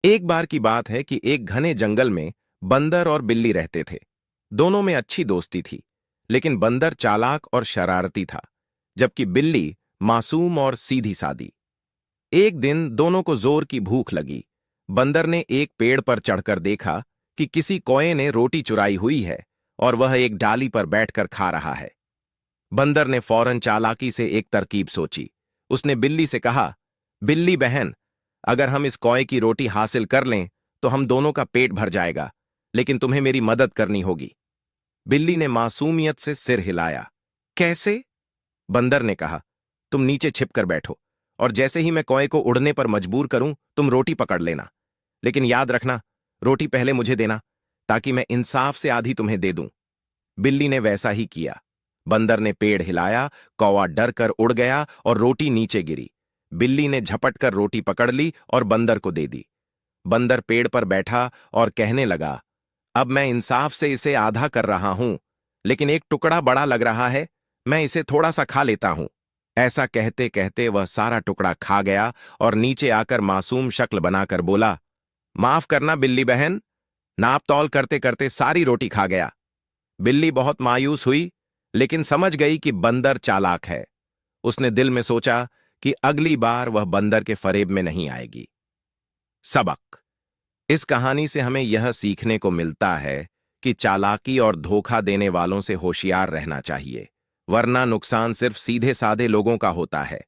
एक बार की बात है कि एक घने जंगल में बंदर और बिल्ली रहते थे। दोनों में अच्छी दोस्ती थी, लेकिन बंदर चालाक और शरारती था, जबकि बिल्ली मासूम और सीधी सादी। एक दिन दोनों को जोर की भूख लगी। बंदर ने एक पेड़ पर चढ़कर देखा कि किसी कौए ने रोटी चुराई हुई है और वह एक डाली पर बैठकर खा रहा है। बंदर ने फौरन चालाकी से एक तरकीब सोची। उसने बिल्ली से कहा, बिल्ली बहन, अगर हम इस कौए की रोटी हासिल कर लें तो हम दोनों का पेट भर जाएगा, लेकिन तुम्हें मेरी मदद करनी होगी। बिल्ली ने मासूमियत से सिर हिलाया। कैसे? बंदर ने कहा, तुम नीचे छिपकर बैठो, और जैसे ही मैं कौए को उड़ने पर मजबूर करूं तुम रोटी पकड़ लेना। लेकिन याद रखना, रोटी पहले मुझे देना, ताकि मैं इंसाफ से आधी तुम्हें दे दूं। बिल्ली ने वैसा ही किया। बंदर ने पेड़ हिलाया, कौवा डर कर उड़ गया और रोटी नीचे गिरी। बिल्ली ने झपट कर रोटी पकड़ ली और बंदर को दे दी। बंदर पेड़ पर बैठा और कहने लगा, अब मैं इंसाफ से इसे आधा कर रहा हूं, लेकिन एक टुकड़ा बड़ा लग रहा है, मैं इसे थोड़ा सा खा लेता हूं। ऐसा कहते कहते वह सारा टुकड़ा खा गया और नीचे आकर मासूम शक्ल बनाकर बोला, माफ करना बिल्ली बहन, नाप तौल करते करते सारी रोटी खा गया। बिल्ली बहुत मायूस हुई, लेकिन समझ गई कि बंदर चालाक है। उसने दिल में सोचा कि अगली बार वह बंदर के फरेब में नहीं आएगी। सबक: इस कहानी से हमें यह सीखने को मिलता है कि चालाकी और धोखा देने वालों से होशियार रहना चाहिए, वरना नुकसान सिर्फ सीधे साधे लोगों का होता है।